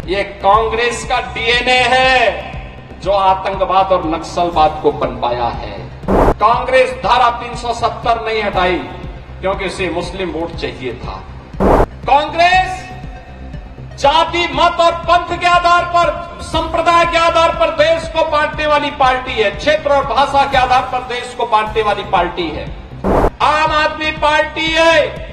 ये कांग्रेस का डीएनए है जो आतंकवाद और नक्सलवाद को पनपाया है। कांग्रेस धारा 370 नहीं हटाई क्योंकि उसे मुस्लिम वोट चाहिए था। कांग्रेस जाति, मत और पंथ के आधार पर, संप्रदाय के आधार पर देश को बांटने वाली पार्टी है। क्षेत्र और भाषा के आधार पर देश को बांटने वाली पार्टी है। आम आदमी पार्टी है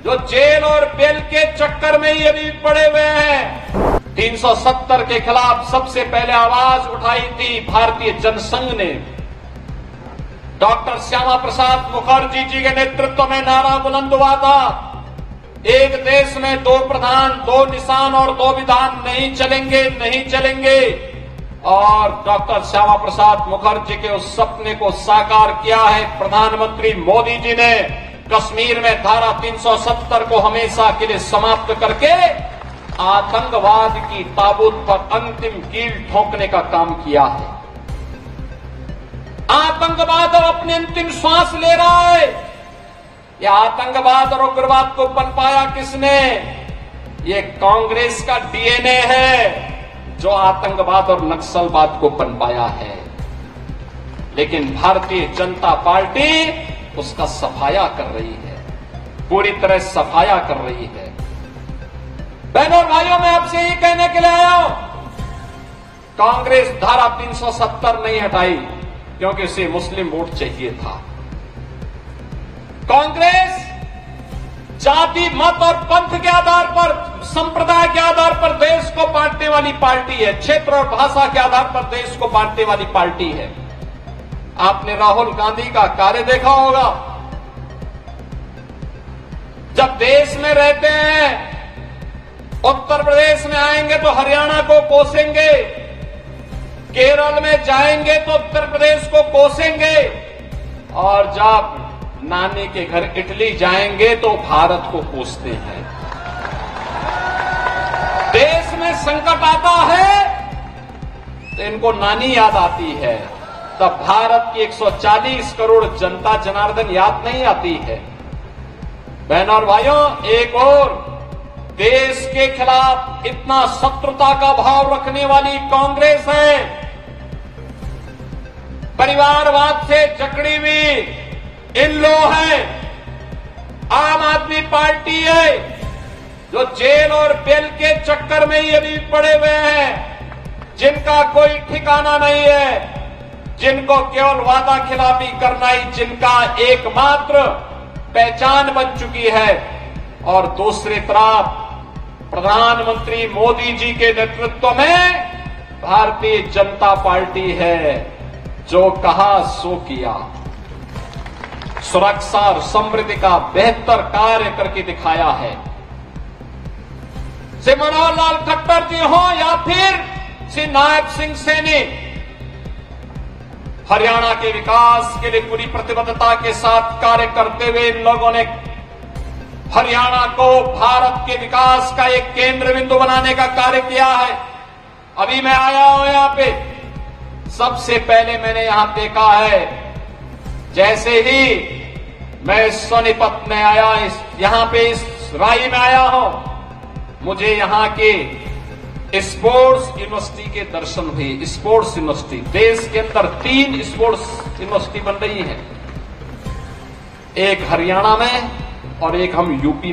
जो जेल और बेल के चक्कर में ही अभी पड़े हुए हैं। 370 के खिलाफ सबसे पहले आवाज उठाई थी भारतीय जनसंघ ने। डॉक्टर श्यामा प्रसाद मुखर्जी जी के नेतृत्व में नारा बुलंद हुआ था, एक देश में दो प्रधान, दो निशान और दो विधान नहीं चलेंगे, नहीं चलेंगे। और डॉक्टर श्यामा प्रसाद मुखर्जी के उस सपने को साकार किया है प्रधानमंत्री मोदी जी ने। कश्मीर में धारा 370 को हमेशा के लिए समाप्त करके आतंकवाद की ताबूत पर अंतिम कील ठोकने का काम किया है। आतंकवाद अब अपनी अंतिम श्वास ले रहा है। यह आतंकवाद और उग्रवाद को पनपाया किसने? ये कांग्रेस का डीएनए है जो आतंकवाद और नक्सलवाद को पनपाया है। लेकिन भारतीय जनता पार्टी उसका सफाया कर रही है, पूरी तरह सफाया कर रही है। बहनों और भाइयों, मैं आपसे यही कहने के लिए आया हूं, कांग्रेस धारा 370 नहीं हटाई क्योंकि उसे मुस्लिम वोट चाहिए था। कांग्रेस जाति, मत और पंथ के आधार पर, संप्रदाय के आधार पर देश को बांटने वाली पार्टी है। क्षेत्र और भाषा के आधार पर देश को बांटने वाली पार्टी है। आपने राहुल गांधी का कार्य देखा होगा। जब देश में रहते हैं, उत्तर प्रदेश में आएंगे तो हरियाणा को कोसेंगे, केरल में जाएंगे तो उत्तर प्रदेश को कोसेंगे, और जब नानी के घर इटली जाएंगे तो भारत को कोसते हैं। देश में संकट आता है तो इनको नानी याद आती है, तब भारत की 140 करोड़ जनता जनार्दन याद नहीं आती है। बहनों और भाइयों, एक और देश के खिलाफ इतना शत्रुता का भाव रखने वाली कांग्रेस है। परिवारवाद से जकड़ी हुई इन लोग है। आम आदमी पार्टी है जो जेल और बेल के चक्कर में ही अभी पड़े हुए हैं, जिनका कोई ठिकाना नहीं है, जिनको केवल वादा खिलाफी करना ही जिनका एकमात्र पहचान बन चुकी है। और दूसरी तरफ प्रधानमंत्री मोदी जी के नेतृत्व में भारतीय जनता पार्टी है जो कहा सो किया। सुरक्षा और समृद्धि का बेहतर कार्य करके दिखाया है। श्री मनोहर लाल खट्टर जी हो या फिर श्री नायब सिंह सैनी, हरियाणा के विकास के लिए पूरी प्रतिबद्धता के साथ कार्य करते हुए इन लोगों ने हरियाणा को भारत के विकास का एक केंद्र बिंदु बनाने का कार्य किया है। अभी मैं आया हूं यहां पे, सबसे पहले मैंने यहां देखा है, जैसे ही मैं सोनीपत में आया, यहां पे इस राई में आया हूं, मुझे यहां के स्पोर्ट्स यूनिवर्सिटी के दर्शन हुए। स्पोर्ट्स यूनिवर्सिटी, देश के अंदर 3 स्पोर्ट्स यूनिवर्सिटी बन रही है, एक हरियाणा में और एक हम यूपी में।